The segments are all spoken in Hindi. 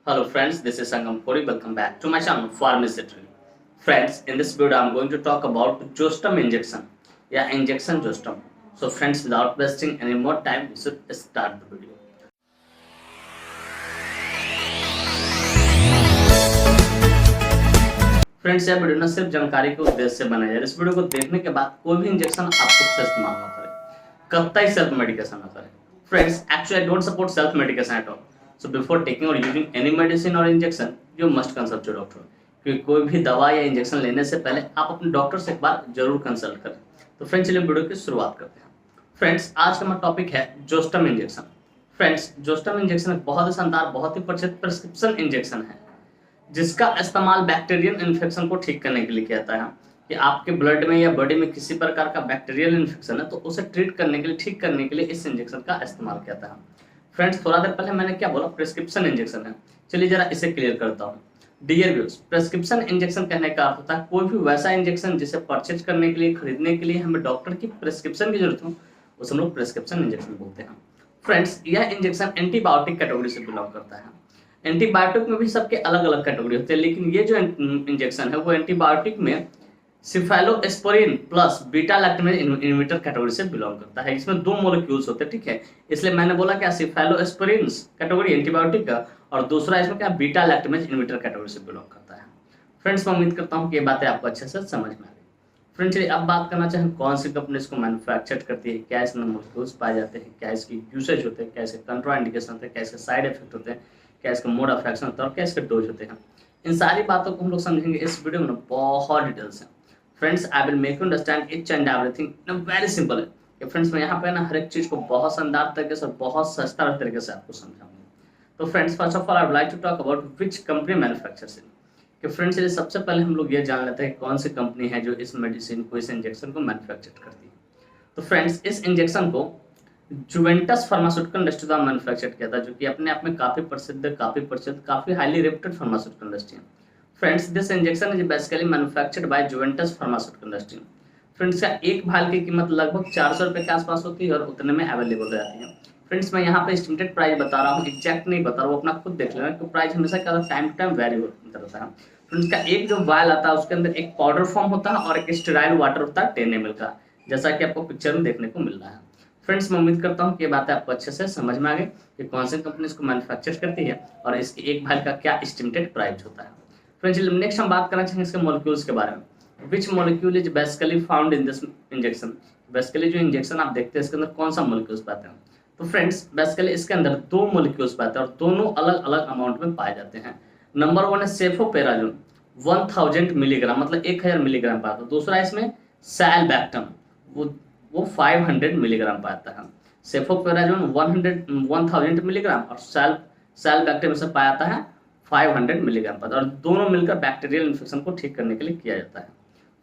Hello friends, this is Sangam Kori. Welcome back to my channel Pharmacetry. Friends, in this video I am going to talk about Zostem injection या injection Zostem. So friends, without wasting any more time, we should start the video. Friends, यह वीडियो न सिर्फ जानकारी के उद्देश्य से बनाया है। इस वीडियो को देखने के बाद कोई भी इंजेक्शन आप खुद से इस्तेमाल न करें, कतई सेल्फ मेडिकेशन न करें। Friends, actually I don't support self medication at all. So before taking or using any medicine or injection, you must consult your doctor. क्योंकि कोई भी दवा या इंजेक्शन लेने से पहले आप अपने डॉक्टर से एक बार जरूर कंसल्ट करें। तो फ्रेंड्स, चलिए वीडियो की शुरुआत करते हैं। फ्रेंड्स, आज का हमारा टॉपिक है जोस्टम इंजेक्शन। फ्रेंड्स, जोस्टम इंजेक्शन एक बहुत ही शानदार, बहुत ही प्रचलित प्रिस्क्रिप्शन इंजेक्शन है, जिसका इस्तेमाल बैक्टीरियल इन्फेक्शन को ठीक करने के लिए किया जाता है। कि आपके ब्लड में या बॉडी में किसी प्रकार का बैक्टीरियल इन्फेक्शन है तो उसे ट्रीट करने के लिए, ठीक करने के लिए इस इंजेक्शन का इस्तेमाल किया जाता है। फ्रेंड्स, थोड़ा देर पहले मैंने क्या बोला, प्रिस्क्रिप्शन इंजेक्शन है। चलिए जरा इसे क्लियर करता हूँ। डियर व्यूअर्स, प्रिस्क्रिप्शन इंजेक्शन कहने का अर्थ होता है कोई भी वैसा इंजेक्शन जिसे परचेज करने के लिए, खरीदने के लिए हमें डॉक्टर की प्रिस्क्रिप्शन की जरूरत हो, उसे हम लोग प्रिस्क्रिप्शन इंजेक्शन बोलते हैं। फ्रेंड्स, यह इंजेक्शन एंटीबायोटिक कैटेगरी से बिलोंग करता है। एंटीबायोटिक में भी सबके अलग अलग कैटेगरी होते हैं, लेकिन ये जो इंजेक्शन है वो एंटीबायोटिक में cephalosporin plus beta lactamase inhibitor category से बिलोंग करता है। इसमें दो मोलिक्यूल्स होते हैं, ठीक है। इसलिए मैंने बोला क्या, सिफेलोस्पोरिन कैटेगरी एंटीबायोटिक का, और दूसरा इसमें क्या, बीटा लैक्टमेज इनहिबिटर कैटेगरी से बिलोंग करता है। फ्रेंड्स, मैं उम्मीद करता हूँ कि ये बातें आपको अच्छे से समझ में आ गई। फ्रेंड्स, चलिए अब बात करना चाहें कौन सी कंपनी इसको मैन्युफैक्चर करती है, क्या इसमें मोलिक्यूल्स पाए जाते हैं, क्या इसकी यूसेज होते हैं, क्या इसके कंट्रा इंडिकेशन होते हैं, क्या इसके साइड इफेक्ट होते हैं, क्या इसका मोड ऑफ एक्शन होता है और क्या इसके डोज होते हैं। इन सारी बातों को हम लोग समझेंगे इस वीडियो में बहुत डिटेल्स है। Friends, I will make you understand each and everything in a very simple है। फ्रेंड्स, मैं यहाँ पे ना हर एक चीज को बहुत शानदार तरीके से, बहुत सस्ता तरीके से आपको समझाऊंगा। तो friends, first of all I would like to talk about which company manufactures it. कि फ्रेंड्स, ये सबसे पहले हम लोग ये जान लेते हैं कौन सी कंपनी है जो इस मेडिसिन को, इस इंजेक्शन को मैन्युफैक्चर करती है। तो फ्रेंड्स, इस इंजेक्शन को जुवेंटस फार्मास्यूटिकल इंडस्ट्री द्वारा मैन्युफैक्चर किया था, जो कि अपने आप में काफी प्रसिद्ध, काफी हाईली रेप्यूटेड फार्मास्यूटिकल इंडस्ट्री है। Friends, this injection is basically manufactured by Juventus pharmaceutical industry. Friends, का एक भाल की कीमत लगभग 400 रुपए के आसपास होती है और उतने में अवेलेबल हो जाती है। फ्रेंड्स, मैं यहाँ पे एस्टिमेटेड प्राइस बता रहा हूँ, एग्जैक्ट नहीं बता रहा हूँ, अपना खुद देख लेना, क्योंकि प्राइस हमेशा क्या टाइम टू टाइम वेरी होता रहता है। फ्रेंड्स, का एक जो वायल आता है उसके अंदर एक पाउडर फॉर्म होता है और एक स्टेराइल वाटर होता है 10 ml का, जैसा कि आपको पिक्चर में देखने को मिल रहा है। फ्रेंड्स, मैं उम्मीद करता हूँ कि ये बातें आपको अच्छे से समझ में आ गई कि कौन सी कंपनी इसको मैन्युफैक्चर करती है और इसके एक भाल का क्या एस्टिमेटेड प्राइस होता है। फ्रेंड्स, नेक्स्ट हम बात करना चाहेंगे इसके मॉलिक्यूल्स के बारे में। Which molecule is basically found in this injection. Basically जो इंजेक्शन आप देखते हैं इसके अंदर कौन सा मॉलिक्यूल्स पाते हैं। तो फ्रेंड्स, बेसिकली इसके अंदर दो मॉलिक्यूल्स पाते हैं और दोनों अलग अलग अमाउंट में पाए जाते हैं। नंबर 1 है सेफोपेराजोन 1000 मिलीग्राम, मतलब 1000 मिलीग्राम पाता है। दूसरा इसमें सैलबैक्टम, वो 500 मिलीग्राम पाता है। सेफोपेराजोन 1000 मिलीग्राम और सैलबैक्टम से पाया जाता है 500 मिलीग्राम पर, और दोनों मिलकर बैक्टीरियल इन्फेक्शन को ठीक करने के लिए किया जाता है।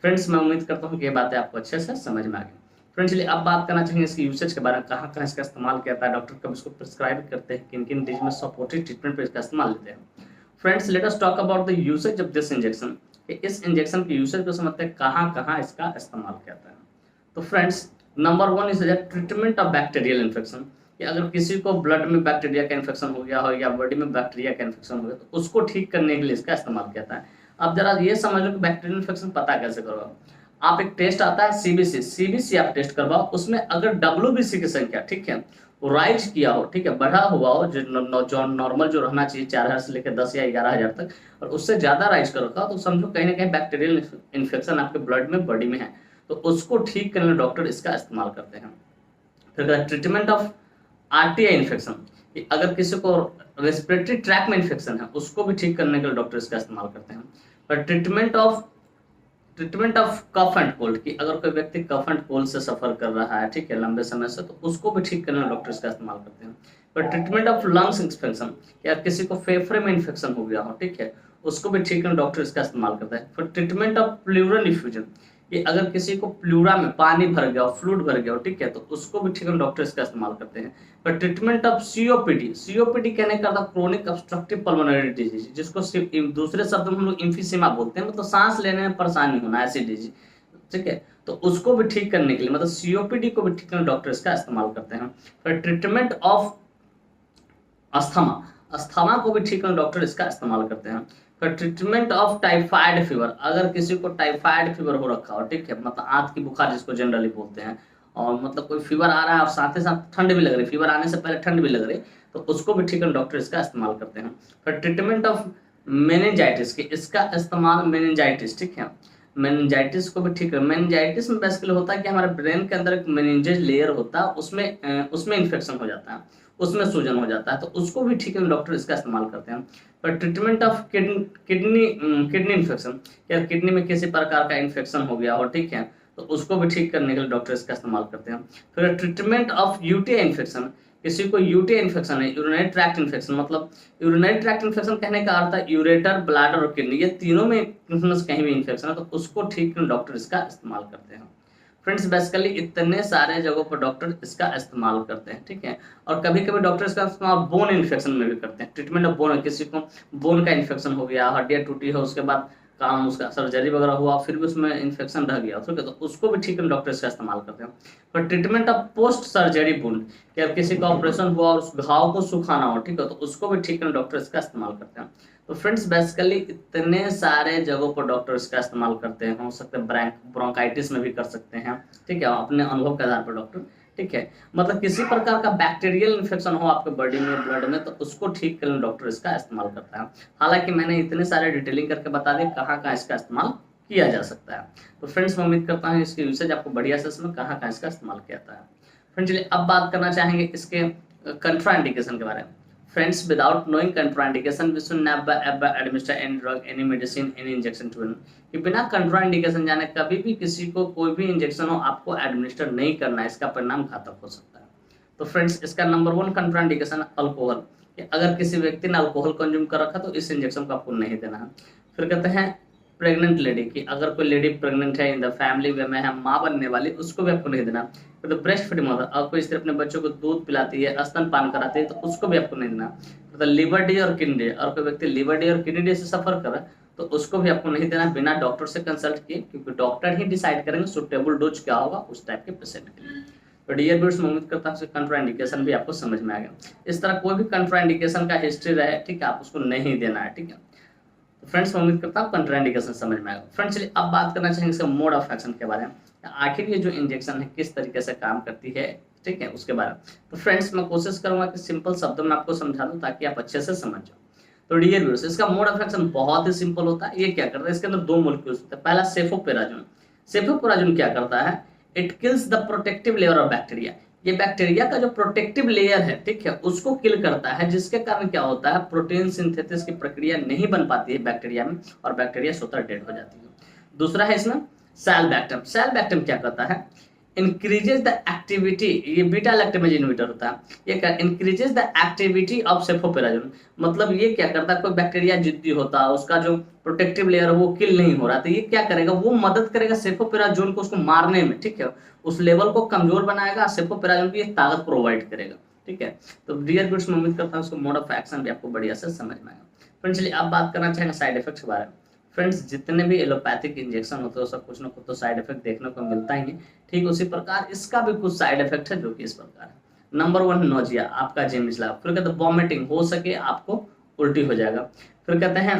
फ्रेंड्स, मैं उम्मीद करता हूँ कि ये बातें आपको अच्छे से समझ में आ गई। फ्रेंड्स, चलिए अब बात करना चाहेंगे इसकी यूसेज के बारे में, कहाँ कहाँ इसका इस्तेमाल किया जाता है, डॉक्टर कब इसको प्रिस्क्राइब करते हैं, किन किन डिजीज में सपोर्टिव ट्रीटमेंट पर इसका इस्तेमाल लेते हैं। Friends, let us talk about the usage of this injection. इस इंजेक्शन के यूसेज को समझते हैं कहाँ कहाँ इसका इस्तेमाल किया जाता है। तो friends, number 1 is treatment of bacterial infection. कि अगर किसी को ब्लड में बैक्टीरिया का इन्फेक्शन हो गया हो या बॉडी में बैक्टीरिया का इन्फेक्शन हो गया तो उसको ठीक करने के लिए इसका इस्तेमाल किया जाता है। अब जरा ये समझ लो कि बैक्टीरियल इन्फेक्शन पता कैसे करोगे। आप एक टेस्ट आता है सीबीसी आप टेस्ट करवाओ, उसमें अगर WBC की संख्या, ठीक है, वो राइज किया हो, ठीक है, बढ़ा हुआ हो, जो नॉर्मल जो रहना चाहिए 4000 से लेकर 10 या 11000 तक, और उससे ज्यादा राइज कर रखा तो समझो कहीं ना कहीं बैक्टीरियल इन्फेक्शन आपके ब्लड में, बॉडी में है, तो उसको ठीक करने डॉक्टर इसका इस्तेमाल करते हैं। फिर ट्रीटमेंट ऑफ RTI इन्फेक्शन, अगर किसी को रेस्पिरेटरी ट्रैक में इन्फेक्शन है उसको भी ठीक करने के लिए डॉक्टर इसका इस्तेमाल करते हैं। पर treatment of cough and cold, कि अगर कोई व्यक्ति कफ एंड कोल्ड से सफर कर रहा है, ठीक है, लंबे समय से, तो उसको भी ठीक करने में डॉक्टर इसका इस्तेमाल करते हैं। पर ट्रीटमेंट ऑफ लंग्स इन्फेक्शन, या किसी को फेफड़े में इन्फेक्शन हो गया हो, ठीक है, उसको भी ठीक करने डॉक्टर इसका इस्तेमाल करता है। फिर ट्रीटमेंट ऑफ प्लूरल इफ्यूजन, कि अगर किसी को प्लूरा में पानी भर गया हो, फ्लूइड भर गया हो, ठीक है, तो उसको भी ठीक करने डॉक्टर इसका इस्तेमाल करते हैं। पर ट्रीटमेंट ऑफ सीओपीडी कहने का था क्रोनिक ऑब्स्ट्रक्टिव पल्मोनरी डिजीज, जिसको दूसरे शब्द में हम लोग इम्फीसिमा बोलते हैं, मतलब सांस लेने में परेशानी होना, ऐसी डिजीज, ठीक है, तो उसको भी ठीक करने के लिए, मतलब सीओपीडी को भी ठीक करने डॉक्टर इसका इस्तेमाल करते हैं। फिर ट्रीटमेंट ऑफ अस्थमा, अस्थमा को भी ठीक करने डॉक्टर इसका इस्तेमाल करते हैं। फिर ट्रीटमेंट ऑफ टाइफाइड फीवर, अगर किसी को टाइफाइड फीवर हो रखा हो, ठीक है, मतलब आंत की बुखार जिसको जनरली बोलते हैं, और मतलब कोई फीवर आ रहा है और साथ ही साथ ठंड भी लग रही, फीवर आने से पहले ठंड भी लग रही, तो उसको भी ठीक करने डॉक्टर इसका इस्तेमाल करते हैं। फिर ट्रीटमेंट ऑफ मेनिंजाइटिस की इसका इस्तेमाल, मेनिंजाइटिस, ठीक है, मेनिंजाइटिस को भी ठीक है। मेनिंजाइटिस में बेसिकली होता है कि हमारे ब्रेन के अंदर एक मेनिंजेज लेयर होता है, उसमें इन्फेक्शन हो जाता है, उसमें सूजन हो जाता है, तो उसको भी ठीक है डॉक्टर इसका इस्तेमाल करते हैं। पर ट्रीटमेंट ऑफ किडनी इन्फेक्शन, या किडनी में किसी प्रकार का इन्फेक्शन हो गया हो, ठीक है, तो उसको भी ठीक करने के लिए डॉक्टर इसका इस्तेमाल करते हैं। फिर ट्रीटमेंट ऑफ यूटीआई इन्फेक्शन, किसी को यूटीआई इन्फेक्शन है, यूरिनरी ट्रैक्ट इन्फेक्शन, मतलब यूरिनरी ट्रैक्ट इन्फेक्शन कहने का अर्थ है यूरेटर, ब्लैडर और किडनी, ये तीनों में कहीं भी इन्फेक्शन है तो उसको ठीक करने डॉक्टर इसका इस्तेमाल करते हैं। फ्रेंड्स बेसिकली इतने सारे जगहों पर डॉक्टर इसका इस्तेमाल करते हैं, ठीक है। और कभी कभी डॉक्टर इसका इस्तेमाल बोन इन्फेक्शन में भी करते हैं। ट्रीटमेंट ऑफ बोन, किसी को बोन का इन्फेक्शन हो गया, हड्डियाँ टूटी है, उसके बाद काम उसका सर्जरी वगैरह हुआ, फिर भी उसमें इन्फेक्शन रह गया, ठीक है, तो उसको भी ठीक करने डॉक्टर इसका इस्तेमाल करते हैं। पर treatment of post surgery wound, कि अब किसी का ऑपरेशन हुआ और उस घाव को सुखाना हो, ठीक है, तो उसको भी ठीक करने डॉक्टर इसका इस्तेमाल करते हैं। तो फ्रेंड्स बेसिकली इतने सारे जगहों पर डॉक्टर इसका इस्तेमाल करते हैं, हो सकते हैं ब्रोंकाइटिस में भी कर सकते हैं, ठीक है, अपने अनुभव के आधार पर डॉक्टर, ठीक है, मतलब किसी प्रकार का बैक्टीरियल इन्फेक्शन हो आपके बॉडी में, ब्लड में, तो उसको ठीक करने डॉक्टर इसका इस्तेमाल करता है। हालांकि मैंने इतने सारे डिटेलिंग करके बता दिया कहाँ कहाँ इसका इस्तेमाल किया जा सकता है। तो फ्रेंड्स मैं उम्मीद करता हूँ इसकी यूसेज आपको बढ़िया से समझ कहाँ कहाँ इसका इस्तेमाल किया जाता है। फ्रेंड्स चलिए अब बात करना चाहेंगे इसके कंट्राइंडिकेशन के बारे में। Friends, without knowing contraindication, we should never ever administer any drug, any medicine, any injection to anyone. कि बिना कंट्राइंडिकेशन जाने कभी भी किसी को कोई भी इंजेक्शन हो आपको एडमिनिस्टर नहीं करना है, इसका परिणाम घातक हो सकता है। तो फ्रेंड्स इसका नंबर 1 कंट्राइंडिकेशन अल्कोहल, अगर किसी व्यक्ति ने अल्कोहल कंज्यूम कर रखा तो इस इंजेक्शन को आपको नहीं देना है। फिर कहते हैं प्रेग्नेंट लेडी की, अगर कोई लेडी प्रेग्नेंट है, इन द फैमिली में है, माँ बनने वाली, उसको भी आपको नहीं देना। तो ब्रेस्ट फीडिंग मदर, अगर कोई स्त्री अपने बच्चों को दूध पिलाती है, स्तनपान कराती है, तो उसको भी आपको नहीं देना। मतलब लिवर डी और किडनी, और कोई व्यक्ति लिवर डी और किडनी डी से सफर कर रहा है तो उसको भी आपको नहीं देना बिना डॉक्टर से कंसल्ट किए, क्योंकि डॉक्टर ही डिसाइड करेंगे सुटेबल डोज क्या होगा उस टाइप के पेशेंट के लिए। तो डियर व्यूअर्स मैं उम्मीद करता हूँ कंट्राइंडिकेशन भी आपको समझ में आ गया। इस तरह कोई भी कंट्राइंडिकेशन का हिस्ट्री रहे, ठीक है, आप उसको नहीं देना है, ठीक है। तो फ्रेंड्स मैं उम्मीद करता हूँ कंट्राइंडिकेशन समझ में आएगा। फ्रेंड्स चलिए अब बात करना चाहेंगे इसका मोड ऑफ एक्शन के बारे में, आखिर ये जो इंजेक्शन है किस तरीके से काम करती है, ठीक है, उसके बारे में। तो फ्रेंड्स मैं कोशिश करूंगा कि सिंपल शब्दों में आपको समझा दूं ताकि आप अच्छे से समझ जाओ। तो डियर व्यूअर्स इसका मोड ऑफ एक्शन बहुत ही सिंपल होता है। ये क्या करता है, इसके अंदर 2 मॉलिक्यूल्स होते हैं। पहला सेफोपेराजोन, सेफोपेराजोन क्या करता है, it kills the protective layer of bacteria, ये बैक्टीरिया का जो प्रोटेक्टिव लेयर है, ठीक है, उसको किल करता है, जिसके कारण क्या होता है, प्रोटीन सिंथेसिस की प्रक्रिया नहीं बन पाती है बैक्टीरिया में और बैक्टीरिया स्वतः डेड हो जाती है। दूसरा है इसमें सैलबैक्टम, सैलबैक्टम क्या करता है, इंक्रीजेज द एक्टिविटी, ये बीटा लैक्टेमेज इनहिबिटर होता है, ये इंक्रीजेज द एक्टिविटी ऑफ सेफोपेराजोन, मतलब ये क्या करता है, कोई बैक्टीरिया जिद्दी होता है, उसका जो प्रोटेक्टिव लेयर है वो किल नहीं हो रहा, तो ये क्या करेगा, वो मदद करेगा सेफोपेराजोन को उसको मारने में, ठीक है, उस लेवल को कमजोर बनाएगा, सेफोपेराजोन की एक ताकत प्रोवाइड करेगा, ठीक है। तो डियर व्यूअर्स मैं उम्मीद करता हूँ उसको मोड ऑफ एक्शन भी आपको बढ़िया से समझ में आएगा। फ्रेंड्स चलिए अब बात करना चाहेंगे साइड इफेक्ट्स के बारे में। फ्रेंड्स जितने भी एलोपैथिक इंजेक्शन होते हैं उसका कुछ ना कुछ तो साइड इफेक्ट देखने को मिलता ही है, ठीक उसी प्रकार इसका भी कुछ साइड इफेक्ट है जो कि इस प्रकार है। नंबर 1 नोजिया, आपका जी मिचला, फिर कहते हैं वॉमिटिंग, हो सके आपको उल्टी हो जाएगा। फिर कहते हैं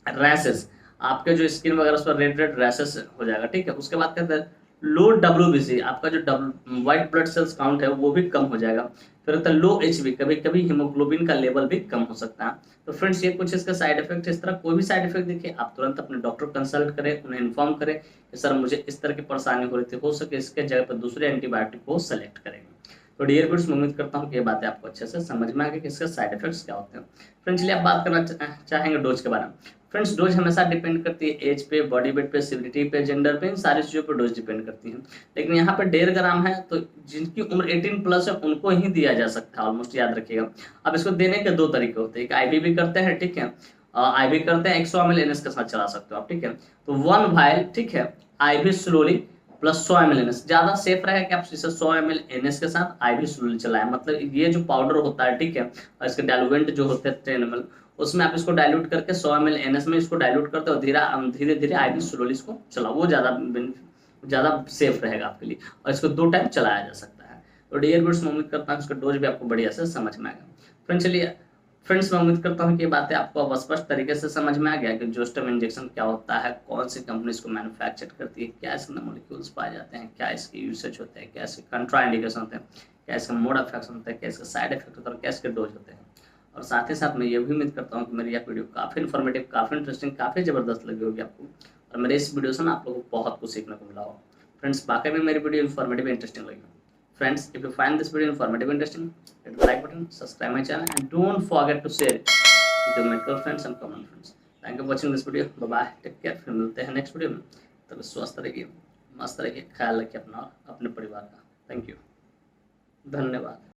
रैसेस, आपके जो स्किन वगैरह उस पर रेड रेड रैसेस हो जाएगा, ठीक है। उसके बाद कहते हैं लो WBC, आपका जो व्हाइट ब्लड सेल्स काउंट है वो भी कम हो जाएगा। फिर होता है लो HB, कभी कभी हीमोग्लोबिन का लेवल भी कम हो सकता है। तो फ्रेंड्स ये कुछ इसका साइड इफेक्ट। इस तरह कोई भी साइड इफेक्ट देखिए आप तुरंत अपने डॉक्टर कंसल्ट करें, उन्हें इन्फॉर्म करें कि सर मुझे इस तरह की परेशानी हो रही थी, हो सके इसके जगह पर दूसरे एंटीबायोटिक को सेलेक्ट करेंगे। तो डियर फ्रेंड्स मैं उम्मीद करता हूँ कि ये बातें आपको अच्छे से समझ में आ गई कि इसके साइड इफेक्ट्स क्या होते हैं। फ्रेंड्स चलिए अब बात करना चाहेंगे डोज के बारे में। फ्रेंड्स डोज हमेशा डिपेंड करती है एज पे, बॉडी वेट पे, सिविलिटी पे, जेंडर पे, इन सारी चीज़ों पे डोज डिपेंड करती है। लेकिन यहाँ पे 1.5 ग्राम है तो जिनकी उम्र 18+ है उनको ही दिया जा सकता है, ऑलमोस्ट याद रखिएगा। अब इसको देने के 2 तरीके होते हैं, एक IV भी करते हैं, ठीक है, IV करते हैं 100 ml NS के साथ चला सकते हो आप, ठीक है। तो 1 वाइल, ठीक है, IV slowly plus 100 ml NS, ज्यादा सेफ रहेगा कि आप इसे 100 ml NS के साथ IV स्लोली चलाएं। मतलब ये जो पाउडर होता है, ठीक है, और इसके डाइल्यूएंट जो होते हैं 10 ml, उसमें आप इसको डाइल्यूट करके 100 ml NS में इसको डाइल्यूट करते हो, धीरे धीरे IV स्लोली इसको चलाओ, वो ज़्यादा सेफ रहेगा आपके लिए, और इसको 2 टाइम चलाया जा सकता है। तो डियर व्यूअर्स मैं उम्मीद करता हूँ इसका डोज भी आपको बढ़िया से समझ में आएगा। फ्रेंड्स चलिए फ्रेंड्स मैं उम्मीद करता हूँ कि ये बातें आपको अब स्पष्ट तरीके से समझ में आ गया कि जोस्टम इंजेक्शन क्या होता है, कौन सी कंपनी इसको मैन्युफैक्चर करती है, क्या इसके अंदर मॉलिक्यूल्स पाए जाते हैं, क्या इसके यूसेज होते हैं, क्या इसके कंट्राइंडिकेशन होते हैं, क्या इसका मोड ऑफ एक्शन होता है, क्या इसका साइड इफेक्ट होता है और क्या इसके डोज होते हैं। और साथ ही साथ मैं ये भी उम्मीद करता हूँ कि मेरी यह वीडियो काफ़ी इन्फॉर्मेटिव, काफ़ी इंटरेस्टिंग, काफ़ी ज़बरदस्त लगी होगी आपको, और मेरे इस वीडियो से ना आप लोगों को बहुत कुछ सीखने को मिला हो। फ्रेंड्स वाकई में मेरी वीडियो इन्फॉर्मेटिव इंटरेस्टिंग लगी। Friends, if you find this video informative interesting, hit the like button, subscribe my channel, and don't forget to share it with your medical friends and common friends. Thank you for watching this video. Bye bye. Take care. फिर मिलते हैं नेक्स्ट वीडियो में। तब स्वस्थ रहिए, मस्त रहिए, ख्याल रखिए अपना और अपने परिवार का। थैंक यू, धन्यवाद।